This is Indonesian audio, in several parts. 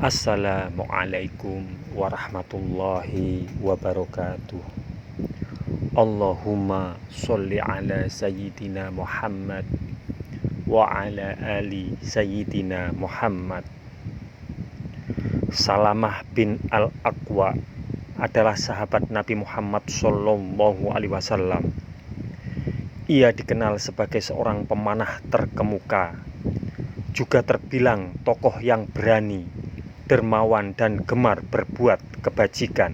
Assalamualaikum warahmatullahi wabarakatuh. Allahumma sholli ala sayyidina Muhammad wa ala ali sayyidina Muhammad. Salamah bin Al-Aqwa adalah sahabat Nabi Muhammad Sallallahu Alaihi Wasallam. Ia dikenal sebagai seorang pemanah terkemuka, juga terbilang tokoh yang berani, dermawan dan gemar berbuat kebajikan.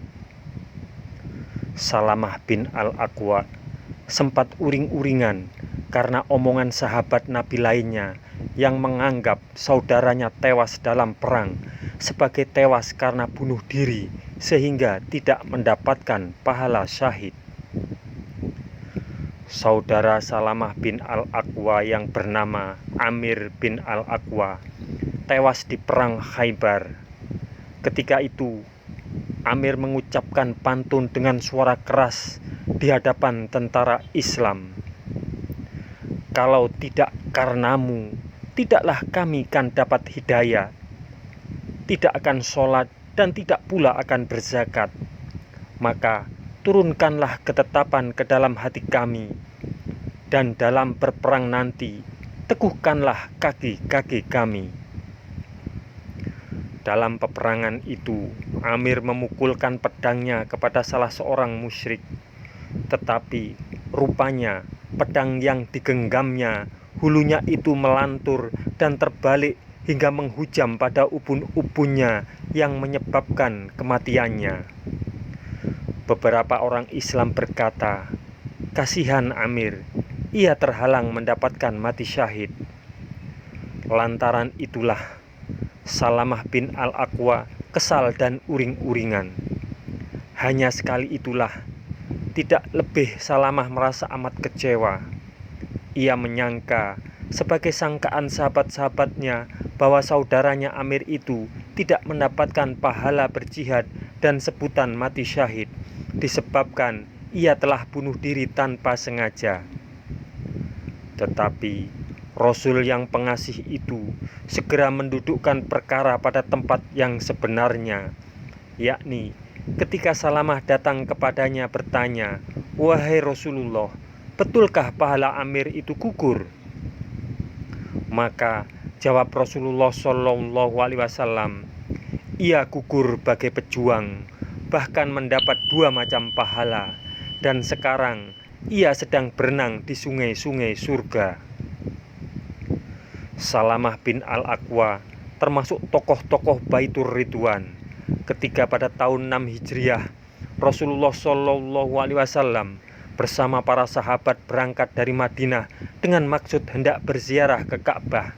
Salamah bin Al-Aqwa sempat uring-uringan karena omongan sahabat Nabi lainnya yang menganggap saudaranya tewas dalam perang sebagai tewas karena bunuh diri sehingga tidak mendapatkan pahala syahid. Saudara Salamah bin Al-Aqwa yang bernama Amir bin Al-Aqwa tewas di perang Khaybar. Ketika itu Amir mengucapkan pantun dengan suara keras di hadapan tentara Islam. Kalau tidak karenamu, tidaklah kami kan dapat hidayah, tidak akan sholat dan tidak pula akan berzakat. Maka turunkanlah ketetapan ke dalam hati kami, dan dalam berperang nanti teguhkanlah kaki-kaki kami. Dalam peperangan itu, Amir memukulkan pedangnya kepada salah seorang musyrik. Tetapi rupanya pedang yang digenggamnya, hulunya itu melantur dan terbalik hingga menghujam pada ubun-ubunnya yang menyebabkan kematiannya. Beberapa orang Islam berkata, kasihan Amir, ia terhalang mendapatkan mati syahid. Lantaran itulah Salamah bin Al-Aqwa kesal dan uring-uringan. Hanya sekali itulah, tidak lebih Salamah merasa amat kecewa. Ia menyangka sebagai sangkaan sahabat-sahabatnya bahwa saudaranya Amir itu tidak mendapatkan pahala berjihad dan sebutan mati syahid, disebabkan ia telah bunuh diri tanpa sengaja. Tetapi Rasul yang pengasih itu segera mendudukkan perkara pada tempat yang sebenarnya, yakni ketika Salamah datang kepadanya bertanya, wahai Rasulullah, betulkah pahala Amir itu gugur? Maka jawab Rasulullah Shallallahu Alaihi Wasallam, ia gugur bagai pejuang, bahkan mendapat 2 macam pahala, dan sekarang ia sedang berenang di sungai-sungai surga. Salamah bin Al-Aqwa termasuk tokoh-tokoh Baitur Ridwan. Ketika pada tahun 6 Hijriah, Rasulullah Shallallahu Alaihi Wasallam bersama para sahabat berangkat dari Madinah dengan maksud hendak berziarah ke Ka'bah,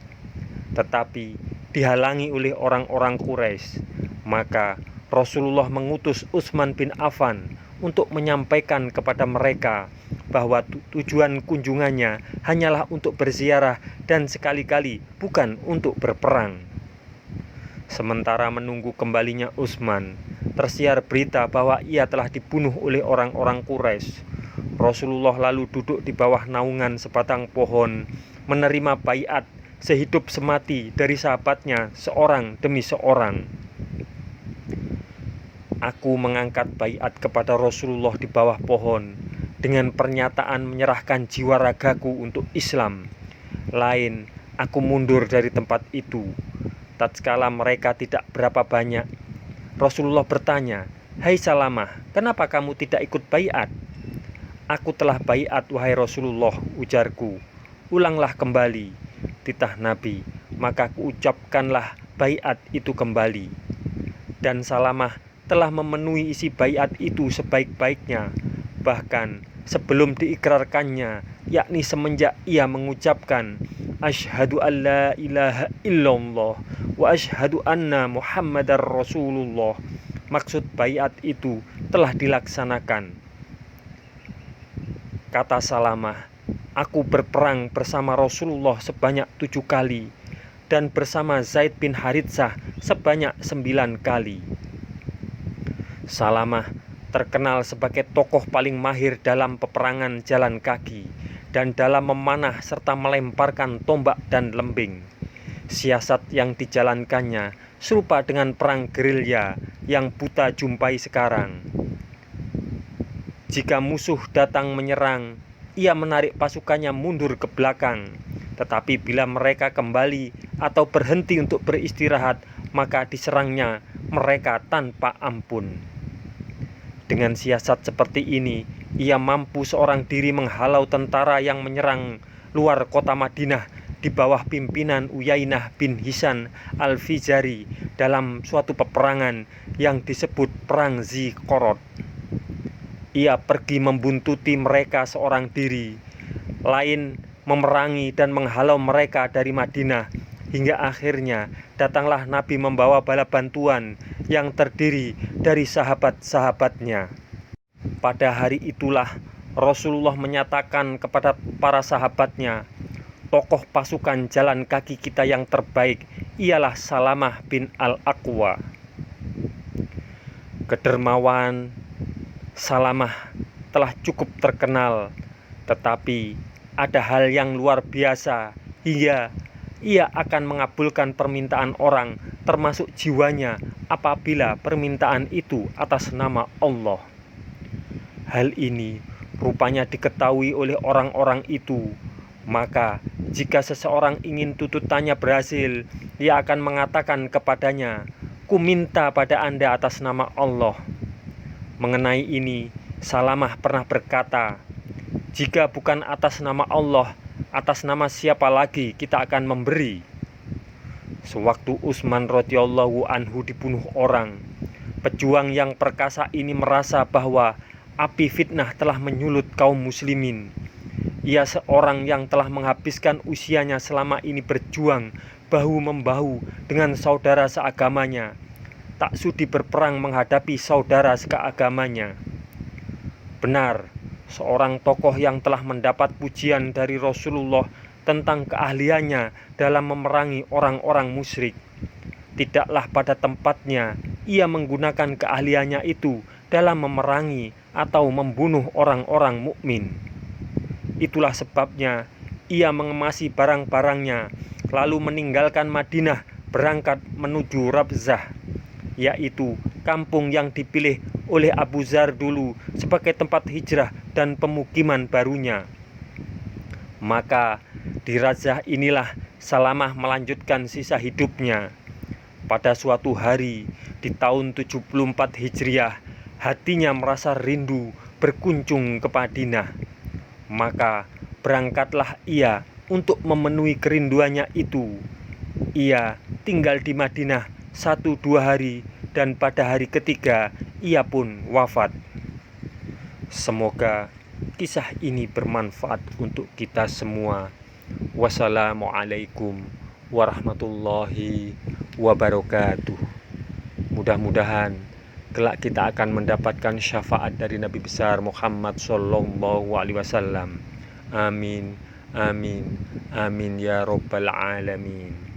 tetapi dihalangi oleh orang-orang Quraisy. Maka Rasulullah mengutus Utsman bin Affan untuk menyampaikan kepada mereka bahwa tujuan kunjungannya hanyalah untuk berziarah dan sekali-kali bukan untuk berperang. Sementara menunggu kembalinya Utsman, tersiar berita bahwa ia telah dibunuh oleh orang-orang Quraisy. Rasulullah lalu duduk di bawah naungan sebatang pohon, menerima baiat sehidup semati dari sahabatnya seorang demi seorang. Aku mengangkat baiat kepada Rasulullah di bawah pohon dengan pernyataan menyerahkan jiwa ragaku untuk Islam. Lain, aku mundur dari tempat itu. Tatkala mereka tidak berapa banyak, Rasulullah bertanya, hai Salamah, kenapa kamu tidak ikut baiat? Aku telah baiat wahai Rasulullah, ujarku. Ulanglah kembali, titah Nabi. Maka kuucapkanlah baiat itu kembali. Dan Salamah telah memenuhi isi baiat itu sebaik-baiknya, bahkan sebelum diikrarkannya, yakni semenjak ia mengucapkan asyhadu an la ilaha illallah wa asyhadu anna Muhammadar Rasulullah. Maksud baiat itu telah dilaksanakan. Kata Salamah, aku berperang bersama Rasulullah sebanyak 7 kali dan bersama Zaid bin Haritsah sebanyak 9 kali. Salamah terkenal sebagai tokoh paling mahir dalam peperangan jalan kaki dan dalam memanah serta melemparkan tombak dan lembing. Siasat yang dijalankannya serupa dengan perang gerilya yang buta jumpai sekarang. Jika musuh datang menyerang, ia menarik pasukannya mundur ke belakang. Tetapi bila mereka kembali atau berhenti untuk beristirahat, maka diserangnya mereka tanpa ampun. Dengan siasat seperti ini, ia mampu seorang diri menghalau tentara yang menyerang luar kota Madinah di bawah pimpinan Uyainah bin Hisan al-Fizari dalam suatu peperangan yang disebut Perang Ziqorod. Ia pergi membuntuti mereka seorang diri, lain memerangi dan menghalau mereka dari Madinah, hingga akhirnya datanglah Nabi membawa bala bantuan yang terdiri dari sahabat-sahabatnya. Pada hari itulah Rasulullah menyatakan kepada para sahabatnya, tokoh pasukan jalan kaki kita yang terbaik ialah Salamah bin Al-Aqwa. Kedermawan Salamah telah cukup terkenal, tetapi ada hal yang luar biasa hingga ia akan mengabulkan permintaan orang, termasuk jiwanya, apabila permintaan itu atas nama Allah. Hal ini rupanya diketahui oleh orang-orang itu. Maka jika seseorang ingin tuntutannya berhasil, ia akan mengatakan kepadanya, "Ku minta pada Anda atas nama Allah." Mengenai ini, Salamah pernah berkata, "Jika bukan atas nama Allah, atas nama siapa lagi kita akan memberi?" Sewaktu Utsman radhiyallahu anhu dibunuh orang, pejuang yang perkasa ini merasa bahwa api fitnah telah menyulut kaum muslimin. Ia seorang yang telah menghabiskan usianya selama ini berjuang bahu-membahu dengan saudara seagamanya, tak sudi berperang menghadapi saudara seagamanya. Benar, seorang tokoh yang telah mendapat pujian dari Rasulullah tentang keahliannya dalam memerangi orang-orang musyrik. Tidaklah pada tempatnya ia menggunakan keahliannya itu dalam memerangi atau membunuh orang-orang mukmin. Itulah sebabnya ia mengemasi barang-barangnya, lalu meninggalkan Madinah berangkat menuju Rabzah, yaitu kampung yang dipilih oleh Abu Dzar dulu sebagai tempat hijrah dan pemukiman barunya. Maka di Rabzah inilah Salamah melanjutkan sisa hidupnya. Pada suatu hari di tahun 74 Hijriah, hatinya merasa rindu berkunjung ke Madinah. Maka berangkatlah ia untuk memenuhi kerinduannya itu. Ia tinggal di Madinah 1-2 hari, dan pada hari ketiga ia pun wafat. Semoga kisah ini bermanfaat untuk kita semua. Wassalamualaikum warahmatullahi wabarakatuh. Mudah-mudahan kelak kita akan mendapatkan syafaat dari Nabi besar Muhammad sallallahu alaihi wasallam. Amin, amin, amin ya rabbal alamin.